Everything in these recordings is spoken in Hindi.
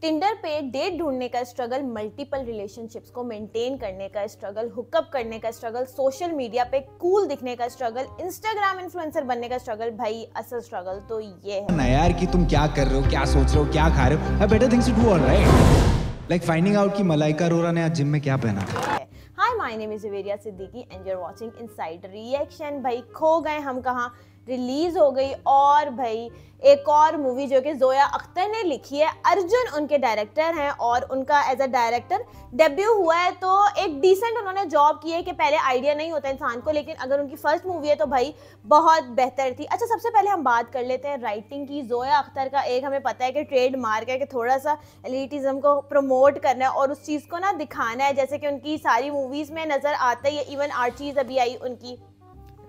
टिंडर पे डेट ढूंढने का स्ट्रगल, मल्टीपल रिलेशनशिप्स को मेंटेन करने का स्ट्रगल, हुकअप करने का स्ट्रगल, सोशल मीडिया पे कूल दिखने का स्ट्रगल, इंस्टाग्राम इन्फ्लुएंसर बनने का स्ट्रगल। भाई असल स्ट्रगल तो ये है ना यार कि तुम क्या कर रहे हो, क्या सोच रहे हो, क्या खा रहे हो। Better things to do, alright. Like finding out कि मलाइका अरोरा ने आज जिम में क्या पहना था। Hi, my name is Zaveria Siddiqui and you are watching Inside Reaction. भाई खो गए हम कहाँ रिलीज हो गई, और भाई एक और मूवी जो कि जोया अख्तर ने लिखी है, अर्जुन उनके डायरेक्टर हैं और उनका एज अ डायरेक्टर डेब्यू हुआ है। तो एक डिसेंट उन्होंने जॉब की है कि पहले आइडिया नहीं होता इंसान को, लेकिन अगर उनकी फर्स्ट मूवी है तो भाई बहुत बेहतर थी। अच्छा, सबसे पहले हम बात कर लेते हैं राइटिंग की। जोया अख्तर का एक हमें पता है कि ट्रेड मार्क है कि थोड़ा सा एलिटिज्म को प्रमोट करना है और उस चीज़ को ना दिखाना है, जैसे कि उनकी सारी मूवीज़ में नज़र आता है। इवन आर्चीज़ अभी आई उनकी,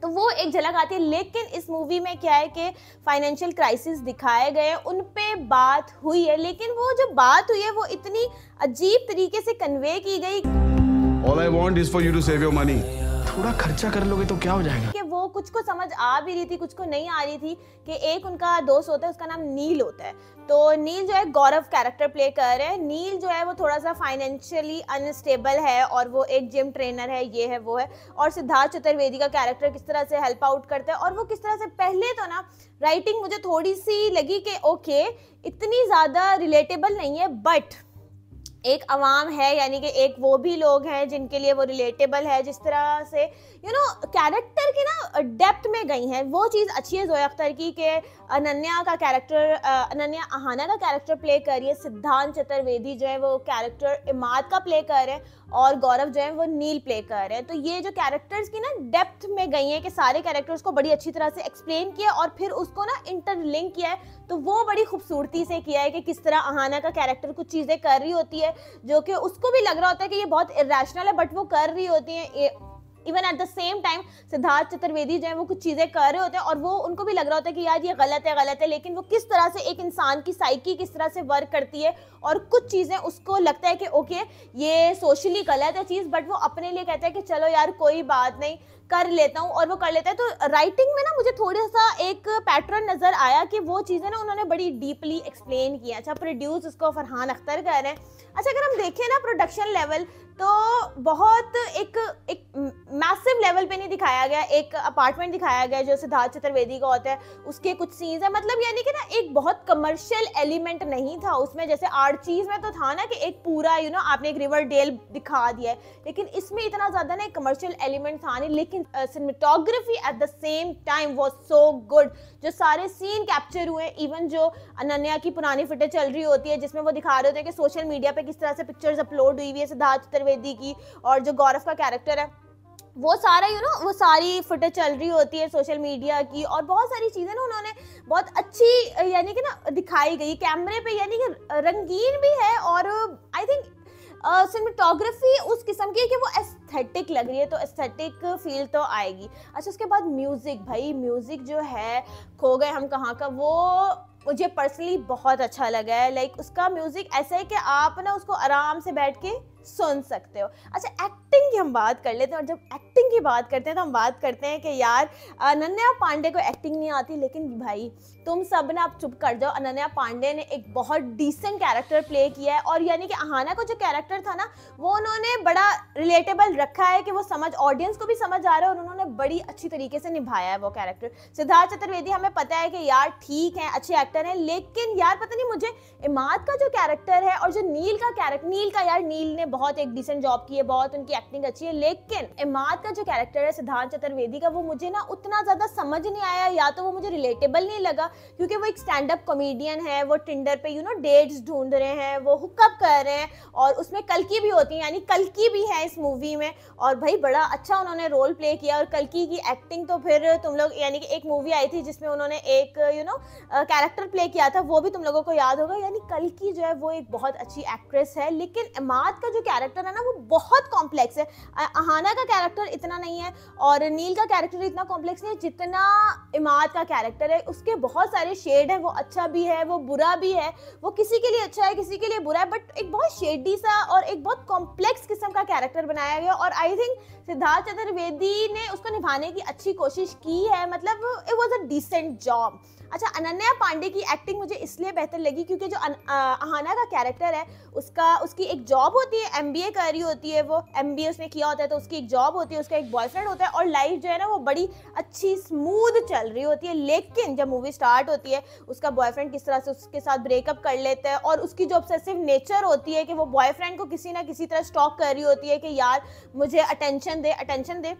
तो वो एक झलक आती है। लेकिन इस मूवी में क्या है कि फाइनेंशियल क्राइसिस दिखाए गए, उन पे बात हुई है, लेकिन वो जो बात हुई है वो इतनी अजीब तरीके से कन्वे की गई। All I want is for you to save your money. थोड़ा खर्चा कर लोगे तो क्या हो जाएगा। कि वो कुछ को समझ आ भी रही थी, कुछ को नहीं आ रही थी। कि एक उनका दोस्त होता है, उसका नाम नील होता है। तो नील जो है गौरव कैरेक्टर प्ले कर रहे हैं। नील जो है वो थोड़ा सा फाइनेंशियली अनस्टेबल है और वो एक जिम ट्रेनर है, ये है वो है। और सिद्धार्थ चतुर्वेदी का कैरेक्टर किस तरह से हेल्प आउट करता है और वो किस तरह से, पहले तो ना राइटिंग मुझे थोड़ी सी लगी कि ओके इतनी ज़्यादा रिलेटेबल नहीं है, बट एक अवाम है, यानी कि एक वो भी लोग हैं जिनके लिए वो रिलेटेबल है। जिस तरह से कैरेक्टर की ना डेप्थ में गई हैं, वो चीज़ अच्छी है जोया अख्तर की। कि अनन्या का कैरेक्टर, अनन्या अहाना का कैरेक्टर प्ले कर रही है, सिद्धांत चतुर्वेदी जो है वो कैरेक्टर इमाद का प्ले कर रहे हैं और गौरव जो है वो नील प्ले कर रहे हैं। तो ये जो कैरेक्टर्स की ना डेप्थ में गई हैं कि सारे कैरेक्टर्स को बड़ी अच्छी तरह से एक्सप्लेन किया और फिर उसको ना इंटरलिंक किया है, तो वो बड़ी खूबसूरती से किया है कि किस तरह अहाना का कैरेक्टर कुछ चीज़ें कर रही होती है जो कि उसको भी लग रहा होता है कि ये बहुत इरेशनल है, बट वो कर रही होती है। Even at the same time Siddharth Chaturvedi जो है वो कुछ चीज़ें कर रहे होते हैं और वो उनको भी लग रहा होता है कि यार ये गलत है, लेकिन वो किस तरह से एक इंसान की साइकी किस तरह से वर्क करती है और कुछ चीज़ें उसको लगता है कि ओके ये सोशली गलत है चीज़, बट वो अपने लिए कहता है कि चलो यार कोई बात नहीं कर लेता हूँ, और वो कर लेता है। तो राइटिंग में ना मुझे थोड़ा सा एक पैटर्न नज़र आया कि वो चीज़ें ना उन्होंने बड़ी डीपली एक्सप्लेन किया। अच्छा, प्रोड्यूस उसको फरहान अख्तर कर रहे हैं। अच्छा, अगर हम देखें ना प्रोडक्शन लेवल, तो बहुत एक मैसिव लेवल पे नहीं दिखाया गया। एक अपार्टमेंट दिखाया गया जो सिद्धार्थ चतुर्वेदी का होता है, उसके कुछ सीन्स है, मतलब यानी कि ना एक बहुत कमर्शियल एलिमेंट नहीं था उसमें। जैसे आर्चीज में तो था ना कि एक पूरा आपने एक रिवर डेल दिखा दिया है, लेकिन इसमें इतना ज़्यादा ना एक कमर्शियल एलिमेंट था नहीं। लेकिन cinematography at the same time was so good. जो सारे सीन कैप्चर हुए, इवन जो अनन्या की पुरानी फुटेज चल रही होती है जिसमें वो दिखा रहे होते हैं कि सोशल मीडिया पे किस तरह से पिक्चर्स अपलोड हुई हुई है सिद्धार्थ चतुर्वेदी की, और जो गौरव का कैरेक्टर है वो सारा वो सारी फुटेज चल रही होती है सोशल मीडिया की, और बहुत सारी चीज़ें ना उन्होंने बहुत अच्छी यानी कि ना दिखाई गई कैमरे पे, यानी कि रंगीन भी है और आई थिंक सिनेमेटोग्राफी उस किस्म की है कि वो एस्थेटिक लग रही है, तो एस्थेटिक फील तो आएगी। अच्छा, उसके बाद म्यूज़िक, भाई म्यूज़िक जो है खो गए हम कहाँ का, वो मुझे पर्सनली बहुत अच्छा लगा है। लाइक उसका म्यूज़िक ऐसा है कि आप ना उसको आराम से बैठ के सुन सकते हो। अच्छा, एक्टिंग की हम बात कर लेते हैं, और जब एक्टिंग की बात करते हैं तो हम बात करते हैं कि यार अनन्या पांडे को एक्टिंग नहीं आती, लेकिन भाई तुम सब ना आप चुप कर जाओ। अनन्या पांडे ने एक बहुत डिसेंट कैरेक्टर प्ले किया है, और यानी कि अहाना को जो कैरेक्टर था ना वो उन्होंने बड़ा रिलेटेबल रखा है कि वो समझ, ऑडियंस को भी समझ आ रहा है, और उन्होंने बड़ी अच्छी तरीके से निभाया है वो कैरेक्टर। सिद्धार्थ चतुर्वेदी हमें पता है कि यार ठीक है, अच्छे एक्टर हैं, लेकिन यार पता नहीं मुझे इमाद का जो कैरेक्टर है और जो नील का कैरेक्टर, नील ने बहुत एक डिसेंट जॉब की है, बहुत उनकी एक्टिंग अच्छी है, लेकिन इमाद का जो कैरेक्टर है सिद्धार्थ चतुर्वेदी का, वो मुझे ना उतना ज्यादा समझ नहीं आया, या तो वो मुझे रिलेटेबल नहीं लगा क्योंकि वो एक स्टैंड अप कॉमेडियन है, वो टिंडर पे डेट्स ढूंढ रहे हैं, वो हुकअप कर रहे हैं, और उसमें कल्कि भी होती है, यानी कल्कि भी है इस मूवी में, और भाई बड़ा अच्छा उन्होंने रोल प्ले किया। और कल्कि की एक्टिंग तो फिर तुम लोग, यानी कि एक मूवी आई थी जिसमें उन्होंने एक कैरेक्टर प्ले किया था, वो भी तुम लोगों को याद होगा। यानी कल्कि जो है वो एक बहुत अच्छी एक्ट्रेस है, लेकिन इमाद का जो कैरेक्टर है ना वो बहुत कॉम्प्लेक्स है। अहाना का कैरेक्टर इतना नहीं है और नील का कैरेक्टर इतना कॉम्प्लेक्स नहीं है जितना इमाद का कैरेक्टर है। उसके बहुत सारे शेड हैं, वो अच्छा भी है, वो बुरा भी है, वो किसी के लिए अच्छा है, किसी के लिए बुरा है, बट एक बहुत शेडी सा और एक बहुत कॉम्प्लेक्स किस्म का कैरेक्टर बनाया गया, और आई थिंक सिद्धार्थ चतुर्वेदी ने उसको निभाने की अच्छी कोशिश की है। मतलब it was a decent job. अच्छा, अनन्या पांडे की एक्टिंग मुझे इसलिए बेहतर लगी क्योंकि जो अहाना का कैरेक्टर है उसकी एक जॉब होती है, MBA कर रही होती है, वो MBA उसने किया होता है, तो उसकी एक जॉब होती है, उसका एक बॉयफ्रेंड होता है और लाइफ जो है ना वो बड़ी अच्छी स्मूथ चल रही होती है। लेकिन जब मूवी स्टार्ट होती है उसका बॉयफ्रेंड किस तरह से उसके साथ ब्रेकअप कर लेता है और उसकी जो ऑब्सेसिव नेचर होती है कि वो बॉयफ्रेंड को किसी ना किसी तरह स्टॉक कर रही होती है कि यार मुझे अटेंशन दे,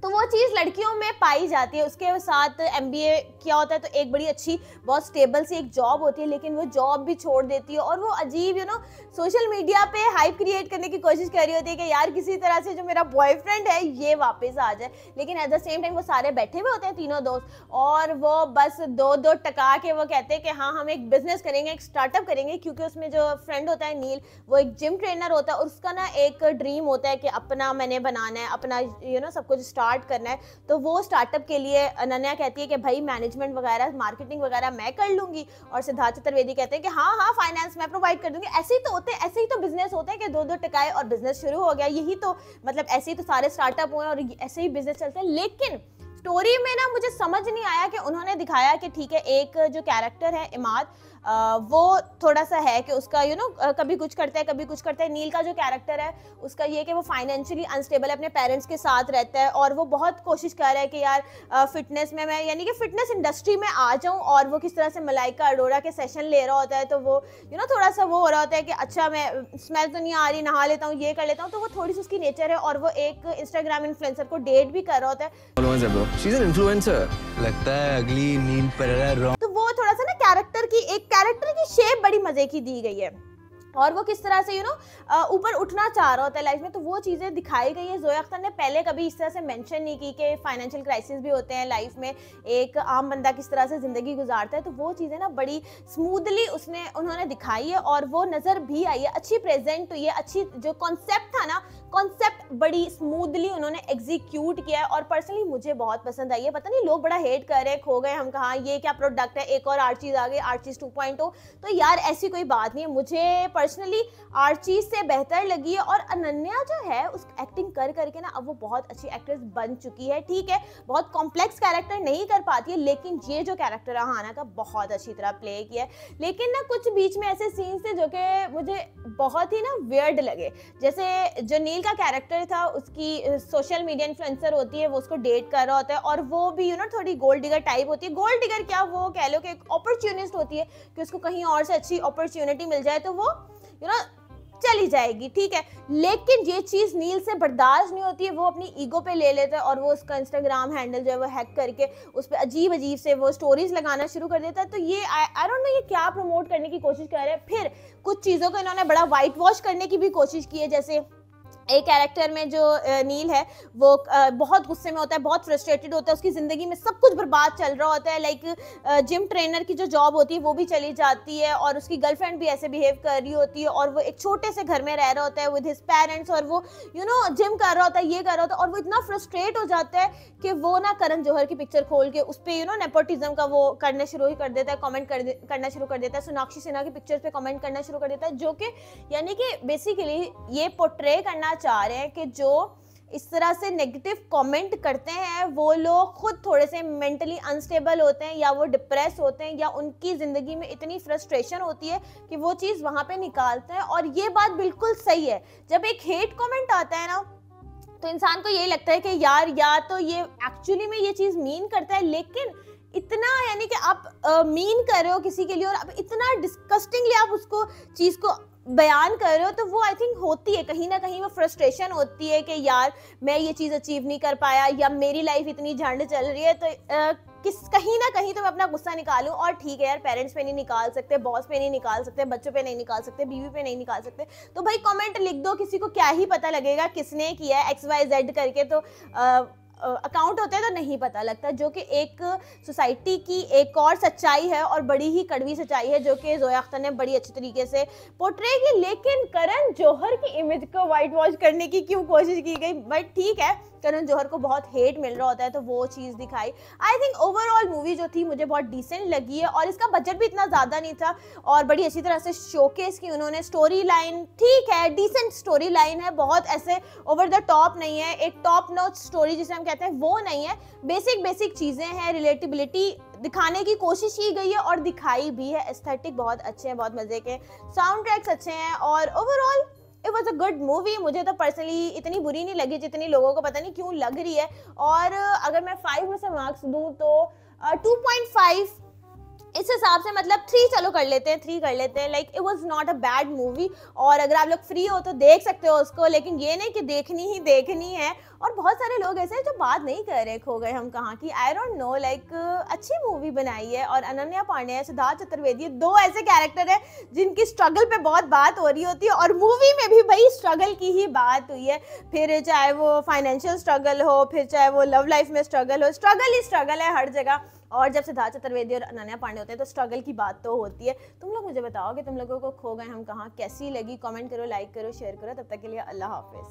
तो वो चीज़ लड़कियों में पाई जाती है। उसके साथ MBA किया होता है तो एक बड़ी अच्छी बहुत स्टेबल सी एक जॉब होती है, लेकिन वो जॉब भी छोड़ देती है और वो अजीब सोशल मीडिया पे हाइप क्रिएट करने की कोशिश कर रही होती है कि यार किसी तरह से जो मेरा बॉयफ्रेंड है ये वापस आ जाए। लेकिन एट द सेम टाइम वो सारे बैठे हुए होते हैं तीनों दोस्त और वो बस दो टका के वो कहते हैं कि हाँ हम एक बिजनेस करेंगे, एक स्टार्टअप करेंगे, क्योंकि उसमें जो फ्रेंड होता है नील वो एक जिम ट्रेनर होता है और उसका ना एक ड्रीम होता है कि अपना मैंने बनाना है, अपना सब कुछ स्टार्ट करना है। तो वो स्टार्टअप के लिए अनन्या कहती है कि भाई मैनेजमेंट वगैरह मार्केटिंग वगैरह मैं कर लूंगी और सिद्धार्थ चतुर्वेदी कहते हैं कि हाँ फाइनेंस मैं प्रोवाइड कर दूंगी। ऐसे ही तो बिजनेस होते हैं कि दो टकाए और बिजनेस शुरू हो गया। यही तो मतलब ऐसे ही तो सारे स्टार्टअप हुए और ऐसे ही बिजनेस चलते हैं। लेकिन स्टोरी में ना मुझे समझ नहीं आया कि उन्होंने दिखाया कि ठीक है एक जो कैरेक्टर है इमाद वो थोड़ा सा है कि उसका कभी कुछ करता है कभी कुछ करता है। नील का जो कैरेक्टर है उसका ये कि वो फाइनेंशियली अनस्टेबल है, अपने पेरेंट्स के साथ रहता है और वो बहुत कोशिश कर रहा है कि यार फिटनेस में मैं यानी कि फिटनेस इंडस्ट्री में आ जाऊं। और वो किस तरह से मलाइका अरोड़ा के सेशन ले रहा होता है तो वो थोड़ा सा वो हो रहा होता है कि अच्छा मैं स्मेल तो नहीं आ रही, नहा लेता हूँ, ये कर लेता हूँ। तो वो थोड़ी सी उसकी नेचर है और वो एक इंस्टाग्राम इन्फ्लुएंसर को डेट भी कर रहा होता है। She's an influencer. लगता है अगली नील परेरा तो वो थोड़ा सा ना कैरेक्टर की शेप बड़ी मजे की दी गई है और वो किस तरह से ऊपर उठना चाह रहा होता है लाइफ में। तो वो चीज़ें दिखाई गई है। जोया अख्तर ने पहले कभी इस तरह से मेंशन नहीं की कि फाइनेंशियल क्राइसिस भी होते हैं लाइफ में, एक आम बंदा किस तरह से ज़िंदगी गुजारता है। तो वो चीज़ें ना बड़ी स्मूथली उन्होंने दिखाई है और वो नज़र भी आई है, अच्छी प्रेजेंट हुई है, अच्छी जो कॉन्सेप्ट था ना कॉन्सेप्ट बड़ी स्मूथली उन्होंने एग्जीक्यूट किया है और पर्सनली मुझे बहुत पसंद आई है। पता नहीं लोग बड़ा हेट कर रहे हैं, खो गए हम कहाँ, ये क्या प्रोडक्ट है, एक और आर्चीज आ गई, आर्चीज 2.0। तो यार ऐसी कोई बात नहीं है, मुझे पर्सनली आर्चीज से बेहतर लगी है। और अनन्या जो है उस एक्टिंग कर करके ना अब वो बहुत अच्छी एक्ट्रेस बन चुकी है। ठीक है बहुत कॉम्प्लेक्स कैरेक्टर नहीं कर पाती है, लेकिन ये जो कैरेक्टर है अहाना का बहुत अच्छी तरह प्ले किया है। लेकिन ना कुछ बीच में ऐसे सीन्स थे जो कि मुझे बहुत ही ना वियर्ड लगे। जैसे जो नील का कैरेक्टर था उसकी सोशल मीडिया इन्फ्लुएंसर होती है, वो उसको डेट कर रहा होता है और वो भी थोड़ी गोल्ड डिगर टाइप होती है। गोल्ड डिगर क्या, वो कह लो कि एक अपॉर्चुनिस्ट होती है कि उसको कहीं और से अच्छी अपॉर्चुनिटी मिल जाए तो वो चली जाएगी। ठीक है, लेकिन ये चीज नील से बर्दाश्त नहीं होती है। वो अपनी ईगो पे ले लेता है और वो उसका इंस्टाग्राम हैंडल जो है वो हैक करके उस पर अजीब से वो स्टोरीज लगाना शुरू कर देता है। तो ये आई डोंट नो ये क्या प्रमोट करने की कोशिश कर रहे हैं। फिर कुछ चीज़ों को इन्होंने बड़ा वाइट वॉश करने की भी कोशिश की है। जैसे एक कैरेक्टर में जो नील है वो बहुत गुस्से में होता है, बहुत फ्रस्ट्रेटेड होता है, उसकी ज़िंदगी में सब कुछ बर्बाद चल रहा होता है। लाइक जिम ट्रेनर की जो जॉब होती है वो भी चली जाती है और उसकी गर्लफ्रेंड भी ऐसे बिहेव कर रही होती है और वो एक छोटे से घर में रह रहा होता है विद हिज पेरेंट्स और वो जिम कर रहा होता है, ये कर रहा होता है और वो इतना फ्रस्ट्रेट हो जाता है कि वो ना करण जौहर की पिक्चर खोल के उस पर नेपोटिज्म का वो करने शुरू ही कर देता है, कमेंट करना शुरू कर देता है। सोनाक्षी सिन्हा की पिक्चर्स पे कमेंट करना शुरू कर देता है, जो कि यानी कि बेसिकली ये पोर्ट्रे करना चाह रहे हैं कि जो इस तरह से नेगेटिव कमेंट करते हैं वो लोग खुद थोड़े से मेंटली अनस्टेबल होते हैं या वो डिप्रेस होते हैं या उनकी ज़िंदगी में इतनी फ्रस्ट्रेशन होती है कि वो चीज़ वहाँ पे निकालते हैं। और ये बात बिल्कुल सही है, जब एक हेट कमेंट आता है ना तो इंसान को ये लगता है कि यार या तो ये एक्चुअली में ये चीज़ मीन करता है, लेकिन इतना यानी कि आप मीन कर रहे हो किसी के लिए और आप इतना डिस्कस्टिंगली आप उसको चीज़ को बयान कर रहे हो, तो वो आई थिंक होती है कहीं ना कहीं वो फ्रस्ट्रेशन होती है कि यार मैं ये चीज़ अचीव नहीं कर पाया या मेरी लाइफ इतनी झंड चल रही है। तो कहीं ना कहीं तो मैं अपना गुस्सा निकालूं। और ठीक है यार, पेरेंट्स पे नहीं निकाल सकते, बॉस पे नहीं निकाल सकते, बच्चों पे नहीं निकाल सकते, बीवी पे नहीं निकाल सकते, तो भाई कमेंट लिख दो, किसी को क्या ही पता लगेगा किसने किया है XYZ करके। तो अकाउंट होते हैं तो नहीं पता लगता, जो कि एक सोसाइटी की एक और सच्चाई है और बड़ी ही कड़वी सच्चाई है जो कि जोया अख्तर ने बड़ी अच्छी तरीके से पोर्ट्रे की। लेकिन करण जौहर की इमेज को वाइट वॉश करने की क्यों कोशिश की गई, बट ठीक है, करण जौहर को बहुत हेट मिल रहा होता है तो वो चीज़ दिखाई। आई थिंक ओवरऑल मूवी जो थी मुझे बहुत डिसेंट लगी है और इसका बजट भी इतना ज़्यादा नहीं था और बड़ी अच्छी तरह से शोकेस की उन्होंने। स्टोरी लाइन ठीक है, डिसेंट स्टोरी लाइन है, बहुत ऐसे ओवर द टॉप नहीं है, एक टॉप नॉच स्टोरी जिसे हम कहते हैं वो नहीं है, बेसिक चीज़ें हैं, रिलेटिबिलिटी दिखाने की कोशिश की गई है और दिखाई भी है। एस्थेटिक बहुत अच्छे हैं, बहुत मजे के, साउंड ट्रैक्स अच्छे हैं और overall it was a good movie. मुझे तो पर्सनली इतनी बुरी नहीं लगी जितनी लोगों को पता नहीं क्यों लग रही है। और अगर मैं 5 में से मार्क्स दूं तो 2.5 इस हिसाब से, मतलब 3 चलो कर लेते हैं, 3 कर लेते हैं। Like it was not a bad movie और अगर आप लोग फ्री हो तो देख सकते हो उसको, लेकिन ये नहीं कि देखनी ही देखनी है। और बहुत सारे लोग ऐसे हैं जो बात नहीं कर रहे खो गए हम कहाँ की, आई डोंट नो। लाइक अच्छी मूवी बनाई है और अनन्या पांडे है, सिद्धार्थ चतुर्वेदी, 2 ऐसे कैरेक्टर है जिनकी स्ट्रगल पे बहुत बात हो रही होती है और मूवी में भी भाई स्ट्रगल की ही बात हुई है। फिर चाहे वो फाइनेंशियल स्ट्रगल हो, फिर चाहे वो लव लाइफ में स्ट्रगल हो, स्ट्रगल ही स्ट्रगल है हर जगह। और जब सिद्धार्थ चतुर्वेदी और अनन्या पांडे होते हैं तो स्ट्रगल की बात तो होती है। तुम लोग मुझे बताओ कि तुम लोगों को खो गए हम कहाँ कैसी लगी, कमेंट करो, लाइक करो, शेयर करो। तब तक के लिए अल्लाह हाफिज।